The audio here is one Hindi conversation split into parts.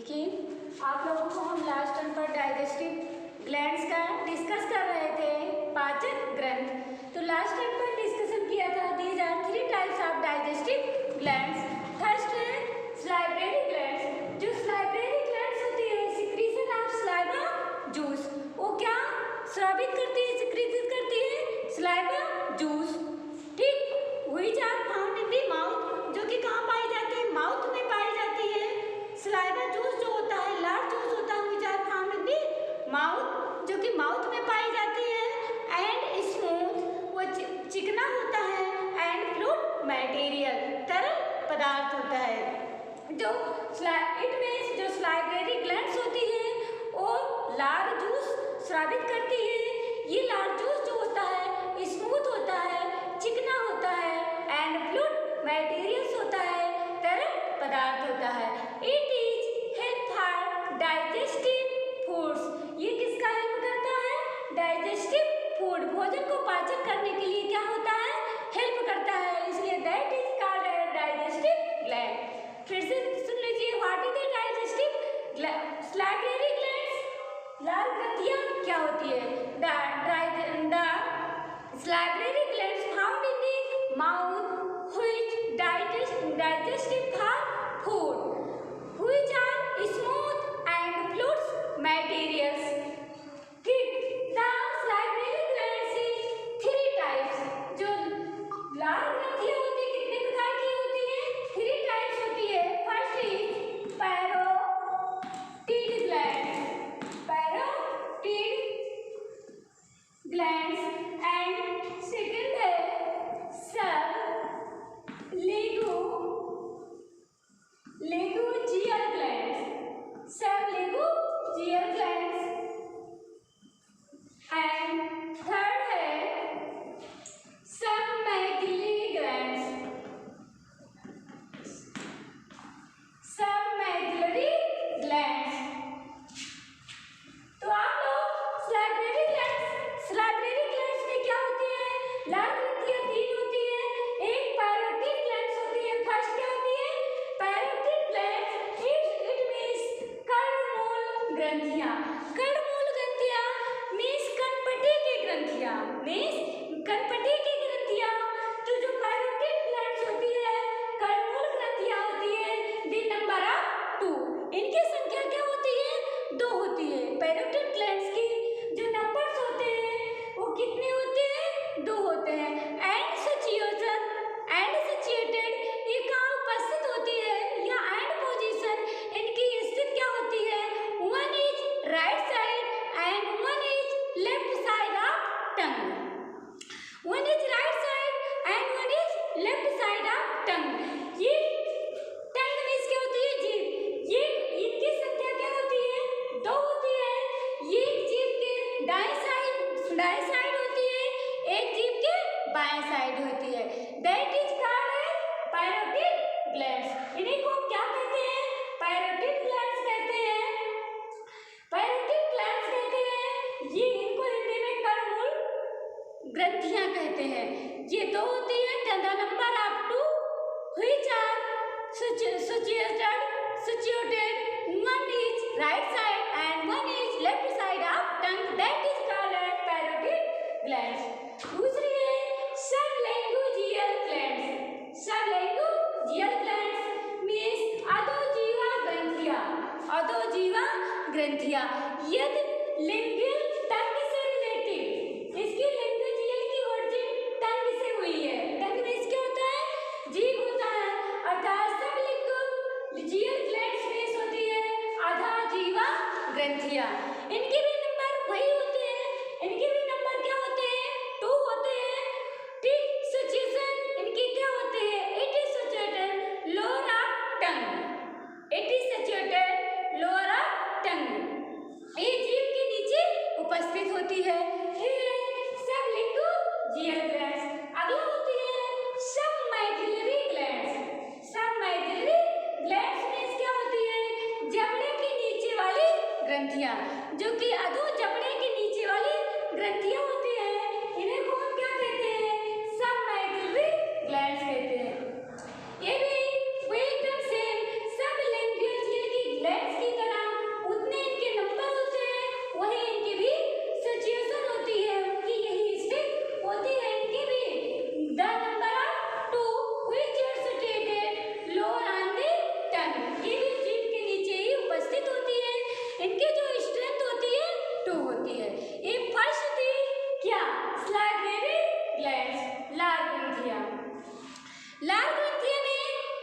कि आप लोगों को हम लास्ट टर्म पर डाइजेस्टिव ग्लैंड्स का डिस्कस कर रहे थे, पाचन ग्रंथ। तो लास्ट टर्म पर डिस्कशन किया था these are 3 types of digestive glands. First है सलाइवरी ग्लैंड्स। जो सलाइवरी ग्लैंड्स होती है, सिक्रीशन ऑफ सलाइवा जूस, वो क्या स्रावित करती है, सिक्रीट करती है सलाइवा जूस। ठीक, which are found in the mouth, जो कि कहाँ पाई जाती है, माउथ में पाई जाती है। सलाइवा जूस जो होता है, लार जूस होता है, which are found in the mouth, जो कि माउथ में पाई जाती है। एंड स्मूथ, वो चिकना होता है। एंड फ्लूइड मटेरियल, तरल पदार्थ होता है। जो इट मीन्स जो सलाइवरी ग्लैंड्स होती है वो लार जूस स्रावित करती है। ये लार जूस जो होता है स्मूथ होता है, चिकना होता है। एंड फ्लूइड मटेरियल्स होता है, तरल पदार्थ होता है। It is help for digestive foods, ये किसका हेल्प करता है, डाइजेस्टिव फूड, भोजन को पाचन करने के लिए क्या होता है, हेल्प करता है, इसलिए that is called digestive gland. फिर से सुन लीजिए, what is the digestive salivary glands, लार ग्रंथियां क्या होती है। The salivary glands found in the mouth which digestive for food, which are smooth and fluid materials. The salivary glands is 3 types. जो लार ग्रंथियां होती है कितने प्रकार की होती है, 3 टाइप्स होती है। First is parotid gland, parotid glands. And second है लेगुजियल ग्लैंड्स, सबलेगुजियल ग्लैंड्स। एंड थर्ड है सबमैग्युलरी ग्लैंड्स, सबमैग्युलरी ग्लैंड्स। तो आप लोग सलाइवरी ग्लैंड्स में क्या होती है, लार ग्रंथियां 3 होती है। एक पैरोटिड ग्लैंड्स होती है। फर्स्ट क्या होती है, पैरोटिड ग्लैंड्स, इट मींस कर्णमूल ग्रंथियां। कर्णमूल ग्रंथियां मींस कनपटी की ग्रंथियां, मींस कनपटी की ग्रंथियां। तो जो पैरोटिड ग्लैंड्स होती है, कर्णमूल ग्रंथियां होती है, द नंबर ऑफ 2, इनकी संख्या क्या होती है, 2 होती है। पैरोटिड ग्लैंड्स की जो नंबर्स होते हैं वो कितने होते हैं, 2 होते हैं। एंड सिचुएटेड, ये कहाँ उपस्थित होती है, या एंड पोजीशन, इनकी स्थिति क्या होती है, one is right side and one is left side of tongue, one is right side and one is left side of tongue. ये टंग मीन्स क्या होती है, जीभ, ये इनकी संख्या क्या होती है, 2 होती है। ये जीभ के दाएं साइड होती है, एक जीभ के बाएं साइड होती है। That is called parotid glands. इन्हीं को क्या कहते हैं, पैरोटिड ग्लैंड्स कहते हैं, पैरोटिड ग्लैंड्स कहते हैं। ये इनको हिंदी में कर्णमूल ग्रंथियां कहते हैं। ये 2 होती है, the number of 2 which are situated, one is right side and one is left side of tongue, that is called parotid glands। दूसरी है sublingual glands. Sublingual glands means अधोजीवा ग्रंथियां, अधोजीवा ग्रंथियां। यदि लिंगुअल टंग से रिलेटेड, इसकी लिंगुजियल की ओरिजिन टंग से हुई है। टंग मीन्स क्या होता है, जीभ होता है, अर्थात सबलैंगुजियल ग्लैंड्स मीन्स होती है अधोजीवा ग्रंथियां। इनके भी नंबर वही होते हैं, इनके भी नंबर क्या होते हैं, 2 होते हैं। ठीक, सिचुएशन इनकी क्या होते हैं, it is situated lower of tongue, it is situated lower of tongue, ये जीभ के नीचे उपस्थित होती है। Sublingual glands. अगला होती है सबमैग्युलरी ग्लैंड्स। सबमैग्युलरी ग्लैंड्स मीन्स क्या होती है, जबड़े के नीचे वाली ग्रंथियां, जो कि अधो जबड़े के नीचे वाली ग्रंथियां होती है, इन्हें को हम क्या कहते हैं, सबमैग्युलरी ग्लैंड्स कहते हैं। ये भी एकदम सेम सबलैंगुजियल की ग्लैंड्स की होती है। ये फर्स्ट थी क्या, सलाइवरी ग्लैंड्स, लार ग्रंथियां। लार ग्रंथियां में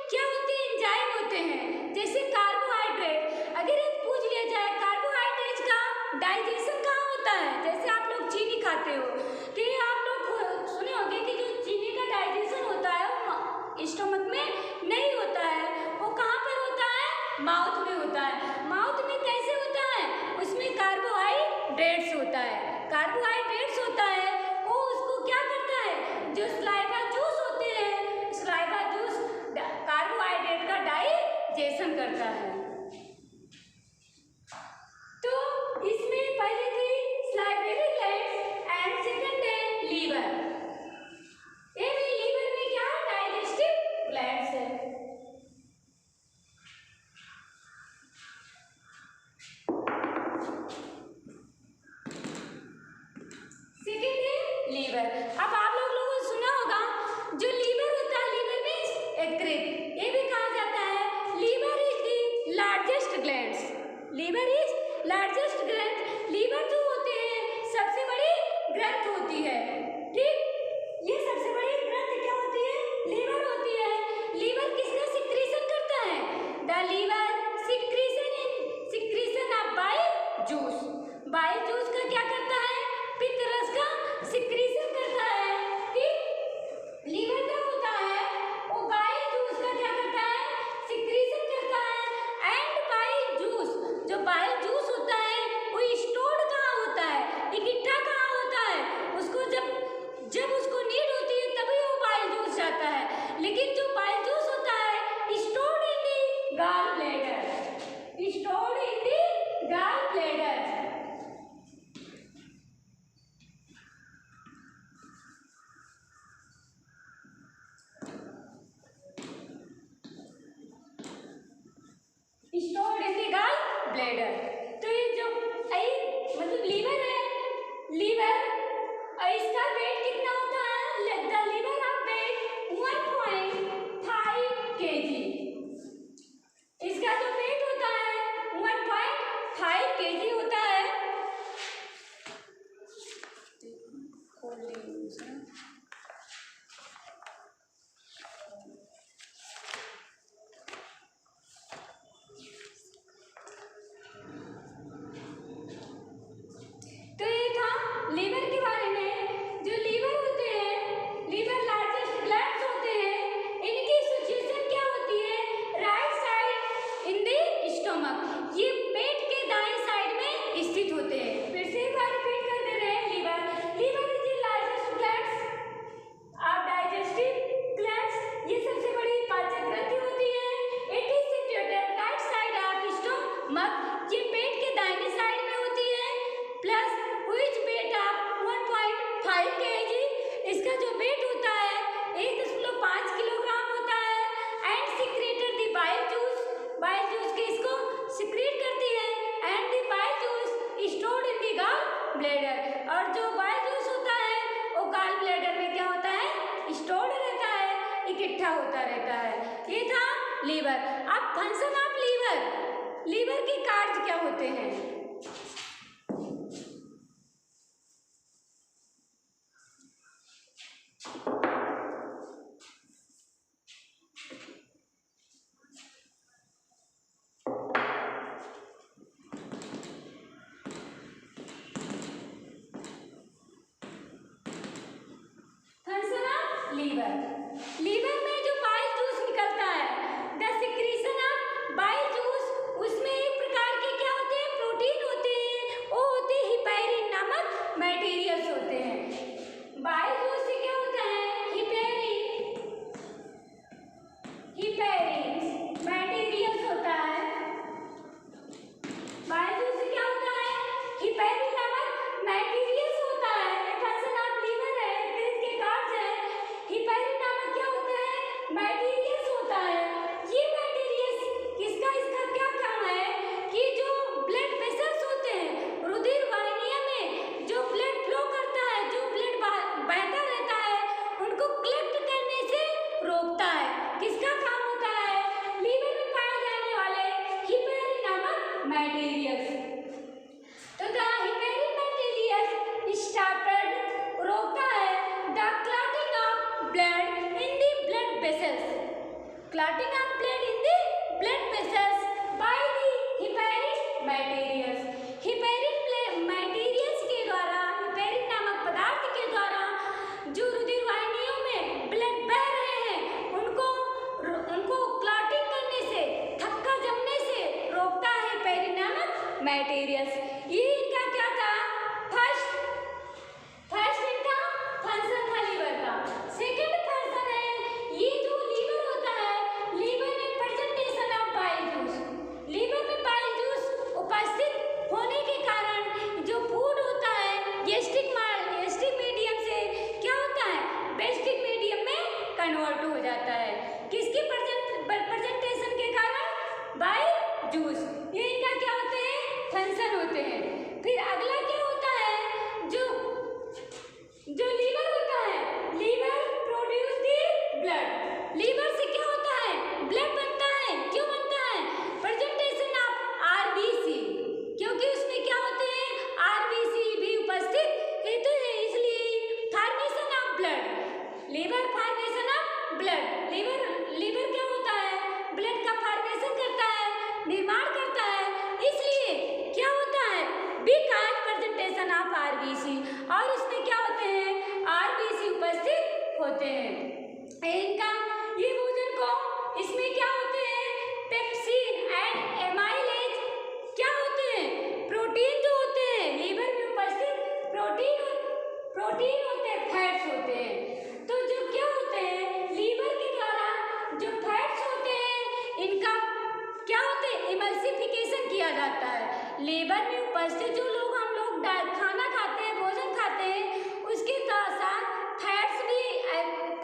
क्या होते हैं, एंजाइम होते हैं, जैसे कार्बोहाइड्रेट। अगर ये पूछ लिया जाए कार्बोहाइड्रेट का डाइजेशन कहाँ होता है, जैसे आप लोग चीनी खाते हो, कि आप लोग सुने होंगे कि जो चीनी का डाइजेशन होता है वो स्टमक में नहीं होता है, वो कहाँ पर होता है, माउथ में होता है। माउथ में कैसे होता है, उसमें कार्बोहाइड्रेट्स होता है, कार्बोहाइड्रेट्स होता है, वो उसको क्या करता है, जो सलाइवा जूस होते हैं, सलाइवा जूस कार्बोहाइड्रेट का डाइजेशन करता है। तो इसमें पहले थी सलाइवरी ग्लैंड्स एंड सेकंड है लीवर। ये भी लीवर में क्या है, डाइजेस्टिव ग्लैंड्स है। सेकंड है लीवर। अब आप लोगों ने सुना होगा जो लीवर होता है, लीवर में यकृत, ये भी कहा जाता है liver is the largest glands, liver is largest gland. Liver जो होते हैं सबसे बड़ी ग्रंथ होती है, ठीक, ये सबसे बड़ी ग्रंथ क्या होती है, लीवर होती है। लीवर किसका सिक्रीशन करता है, the liver secretion of bile juice, bile juice का क्या करता है, पित्त रस का सिक्रीशन करता है, ठीक। लीवर क्या होता है, वो बाइल जूस का क्या करता है, सिक्रीशन करता है। एंड बाइल जूस, जो बाइल जूस होता है वो स्टोर्ड कहाँ होता है, इकट्ठा कहाँ होता है, उसको जब उसको नीड होती है तभी वो बाइल जूस जाता है। लेकिन जो बाइल जूस होता है stored in the gall bladder, stored in the gall bladder. Stored in the gall bladder. तो ये जो मतलब लीवर है, लीवर इसका वेट कितना होता है, the liver of weight 1.5 kg, इसका जो वेट होता है 1.5 kg होता है। तो ये था लीवर के बारे में। जो लीवर होते हैं, लीवर लार्जेस्ट ग्लैंड्स होते हैं, इनकी सिचुएशन क्या होती है, right side in the stomach, ये पेट के दाएं साइड में स्थित होते हैं। फिर से एक बार रिपीट कर दे रहे हैं, liver is the largest glands of digestive glands, ये सबसे बड़ी पाचक ग्रंथि होती है। It is situated right side of stomach, ये पेट के दाहिने साइड में होती है, plus which weight of 1.5 kg, इसका जो वेट होता है 1.5 किलोग्राम होता है। And secreted the bile juice, bile juice के इसको सिक्रेट करती है। And the bile juice stored in the gall bladder, और जो बाइल जूस होता है वो गॉल ब्लैडर में क्या होता है, स्टोर्ड रहता है, इकट्ठा होता रहता है। ये था लीवर। अब फंक्शन ऑफ लीवर, लीवर के कार्य क्या होते हैं। फंक्शन ऑफ लीवर, लीवर में जो बाइल जूस निकलता है, the secretion of bile juice, उसमें एक प्रकार के क्या होते हैं, प्रोटीन होते हैं, वो होते हैं हिपैरिन नामक मटेरियल्स होते हैं। बाइल जूस से क्या होता है, हिपैरिन मटेरियल्स होता है। बाइल जूस से क्या होता है, हिपैरिन नामक मटेरियल्स होता है। फंक्शन ऑफ लीवर है, इसके कार्य है, हिपैरिन नामक क्या होता है, मटेरियल्स होता है। ये मटेरियल्स किसका, इसका क्या काम है कि जो ब्लड वेसल्स होते हैं, रुधिर वाहिनियों में जो ब्लड फ्लो करता है, जो ब्लड बहता रहता है, उनको कलेक्ट करने से रोकता है। किसका काम होता है, लीवर में पाए जाने वाले हिपैरिन नामक मटेरियल्स। तो द हिपैरिन मटेरियल मटेरियल्स। ये इनका क्या था, फर्स्ट इनका फंक्शन था लीवर का। सेकंड फंक्शन है, ये जो लीवर होता है, लीवर में presentation of bile juice. Liver में बाइल जूस उपस्थित होने के कारण जो फूड होता है गैस्ट्रिक मीडियम से क्या होता है, गैस्ट्रिक मीडियम में कन्वर्ट हो जाता है। किसकी प्रेजेंटेशन के कारण, बाइल जूस। ये इनका क्या होते हैं, फंक्शन होते हैं। फिर अगला क्या होता है, जो लीवर होता है, liver produce the blood. Liver से क्या होता है, ब्लड बनता है। क्यों बनता है, प्रेजेंटेशन ऑफ आरबीसी, क्योंकि उसमें क्या होते हैं, आरबीसी भी उपस्थित हेतु है, इसलिए formation of blood, liver formation of blood. Liver क्या होता है, ब्लड का फॉर्मेशन करता है, निर्माण करता है, इसलिए क्या होता है, बिकॉज प्रेजेंटेशन ऑफ आरबीसी, और उसमें क्या होते हैं, आरबीसी उपस्थित होते हैं। इनका ये भोजन को, इसमें क्या होते हैं, पेप्सिन एंड एमाइलेज क्या होते हैं, प्रोटीन जो होते हैं, लीवर में उपस्थित प्रोटीन होते हैं, फैट्स होते हैं। तो जो क्या होते हैं, लीवर के द्वारा जो फैट्स होते हैं, इनका क्या होते हैं, इमल्सिफिकेशन किया जाता है। लीवर में उपस्थित जो लोग, हम लोग खाना खाते हैं, भोजन खाते हैं, उसके साथ साथ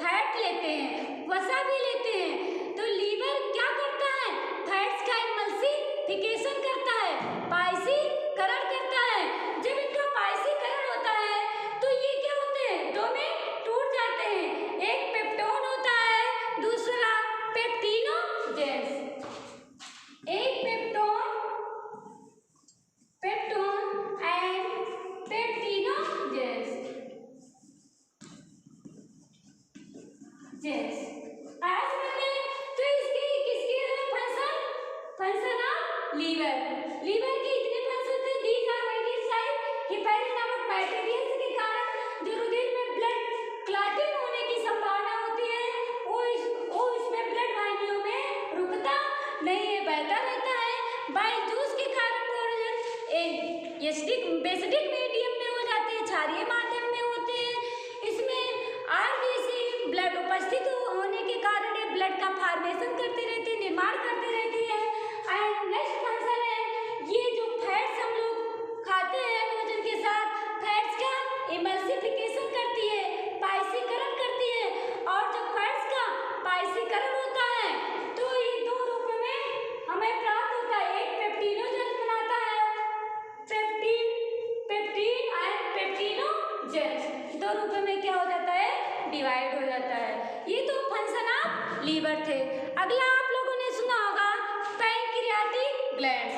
फैट लेते हैं, वसा भी लेते हैं। तो लीवर क्या करता है, फैट्स का इमल्सिफिकेशन करता है, पाइसीकरण करता है। जब इनका पाइसीकरण होता है तो ये क्या होते हैं, दो में टूट जाते हैं। एक पेप्टोन होता है, दूसरा पेप्टिनोजेंस। एक पेप्टोन एंड पेप्टिनोजेंस। आज मैंने तो इसके किसके फंक्शन ऑफ लीवर के इतने फंक्शन होते हैं। दीज आर मेडिसाइड हेपेरिन नामक बैक्टीरिया के कारण जो रुधिर में ब्लड क्लॉटिंग होने की संभावना होती है, वो इसमें ब्लड वाहिनियों में रुकता नहीं है, बहता रहता है। बाइल जूस के कारण बेसिडिक मीडियम में हो जाते हैं, क्षारीय माध्यम में होते हैं। इसमें आरबीसी ब्लड उपस्थित होने के कारण ये ब्लड का फॉर्मेशन करती रहती है, निर्माण करती रहती है। एंड नेक्स्ट फंक्शन है, ये जो फैट्स हम लोग खाते हैं भोजन के साथ, फैट्स का इमल्सिफिकेशन करती है, पाइसीकरण करती है। और जब फैट्स का पाइसीकरण होता है तो ये दो रूप में हमें प्राप्त होता है। एक पेप्टिनोजेंस बनाता है, पेप्टिन एंड पेप्टिनोजेंस दो रूप में क्या हो जाता है, डिवाइड हो जाता है। ये तो फंक्शन ऑफ लीवर थे। अगला आप लोगों ने सुना होगा पैंक्रियाटिक ग्लैंड्स।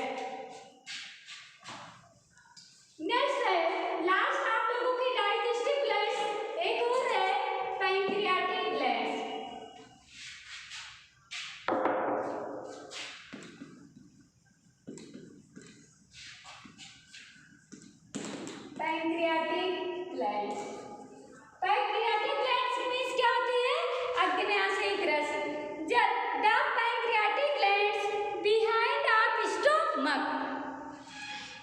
नेक्स्ट है, लास्ट आप लोगों की डाइजेस्टिव ग्लैंड्स, एक और है pancreatic glands. Pancreatic glands means क्या होती है, अग्न्याशयी रस। The pancreatic glands behind of stomach,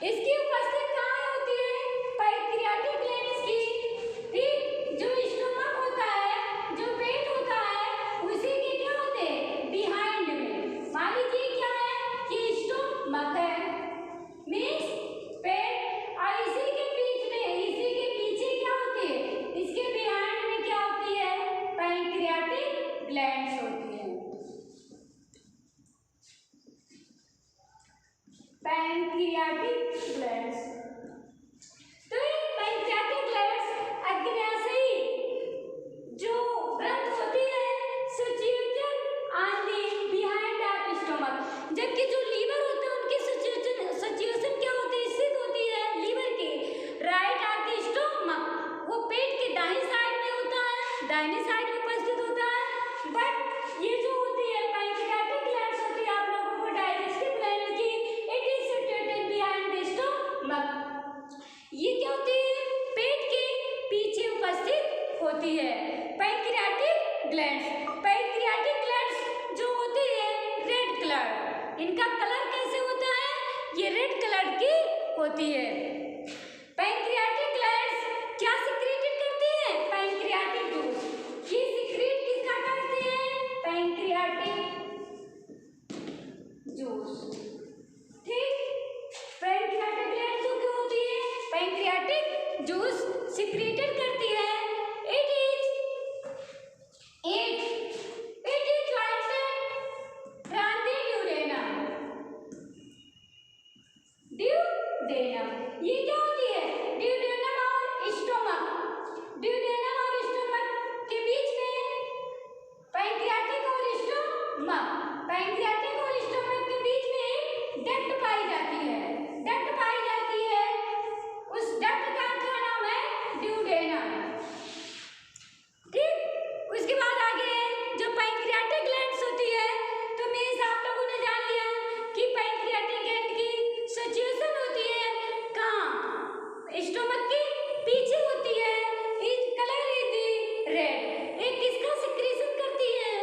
इसकी उपस्थिति कहाँ होती है, पैंक्रियाटिक ग्लैंड्स की ठीक जो स्टोमक होता है, जो पेट होता है, उसी के क्या होते हैं, बिहाइंड में। मान लीजिए क्या है कि स्टोमक है मीन्स पेट, और इसी के पीछे क्या होती है, इसके बिहाइंड में क्या होती है, पैंक्रियाटिक ग्लैंड्स होती है। पैंक्रियाटिक ग्लैंड्स, तो ये पैंक्रियाटिक ग्लैंड्स अग्न्याशयी जो ग्रंथ होती है, situated on the behind of stomach. जबकि जो लीवर होते हैं उनकी सिचुएशन क्या होती है, स्थित होती है लीवर की राइट ऑफ द स्टोमक, वो पेट के दाहिनी साइड में होता है, दाहिनी साइड में उपस्थित होता है। बट ये जो होती है पैंक्रियाटिक ग्लैंड्स होती है आप लोगों को डाइजेस्टिव ग्लैंड की, it is situated behind the stomach. ये क्या होती है, पेट के पीछे उपस्थित होती है पैंक्रियाटिक ग्लैंड्स जो होती है रेड कलर, इनका कलर कैसे होता है, ये रेड कलर ब्लड की होती है। पैंक्रियाटिक ग्लैंड्स क्या सिक्रीटेड करती है? Pancreatic juice. ये सिक्रीट किसका करती है? Pancreatic juice. ठीक, पैंक्रियाटिक ग्लैंड जो क्या होती है? पैंक्रियाटिक जूस सिक्रीटेड करती है। It is duodenum. ये क्या होती है? ड्यूडेनम और स्टोमक। ड्यूडेनम और स्टोमक के बीच में पैंक्रियाटिक और स्टोमक, पैंक्रियाटिक और स्टोमक के बीच में डक्ट पाई जाती है। डक्ट पाई जाती है, उस डक्ट का क्या नाम है? ड्यूडेनम। ठीक, उसके बाद आगे जो पैंक्रियाटिक ग्लैंड्स होती है, तो मीन्स आप लोगों ने जान लिया कि पैंक्रियाटिक ग्लैंड की सिचुएशन होती है कहाँ? स्टोमक के पीछे होती है। इस कलर इज रेड। एक किसका सिक्रीशन करती है?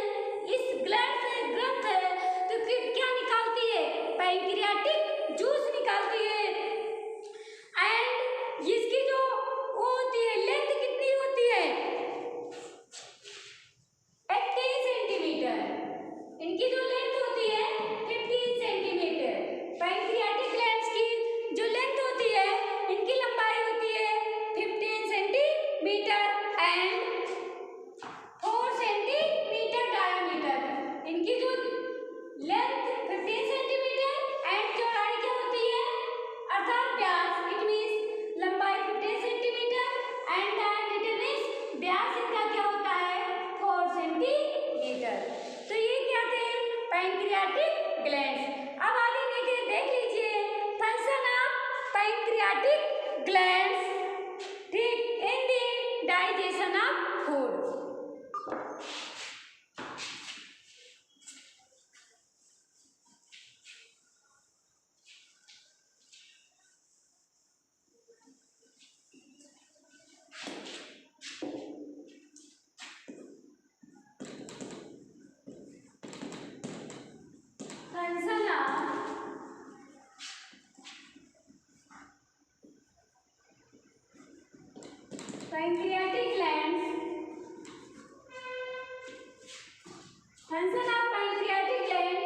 इस ग्लैंड से ग्रंथ है तो क्या निकालती है? पैंक्रियाटिक जूस निकालती है। एंड इसकी जो वो होती है, लेंथ कितनी होती है? 15 सेंटीमीटर। इनकी जो लेंथ होती है 15 सेंटीमीटर। पैंक्रियाटिक ग्लैंड्स की जो लेंथ होती है, इनकी लंबाई होती है 15 सेंटीमीटर एंड 4 सेंटीमीटर डायमीटर। इनकी जो लेंथ 15 सेंटीमीटर एंड चौड़ाई क्या होती है? अर्थात व्यास, इट मीन्स लंबाई 15 सेंटीमीटर एंड डायमीटर मीन्स व्यास इनका क्या होता है? 4 सेंटीमीटर। तो ये क्या थे? Pancreatic glands. अब आगे देख लीजिए फंक्शन ऑफ पैंक्रियाटिक ग्लैंड्स, ठीक, in the digestion of food. Function of pancreatic glands. Function of pancreatic gland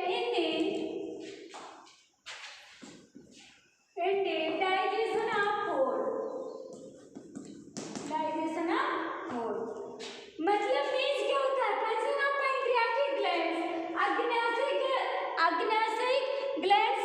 in the digestion of food. Digestion of food मतलब मीन्स क्या होता है? फंक्शन ऑफ पैंक्रियाटिक ग्लैंड्स, अग्न्याशयिक ग्लैंड्स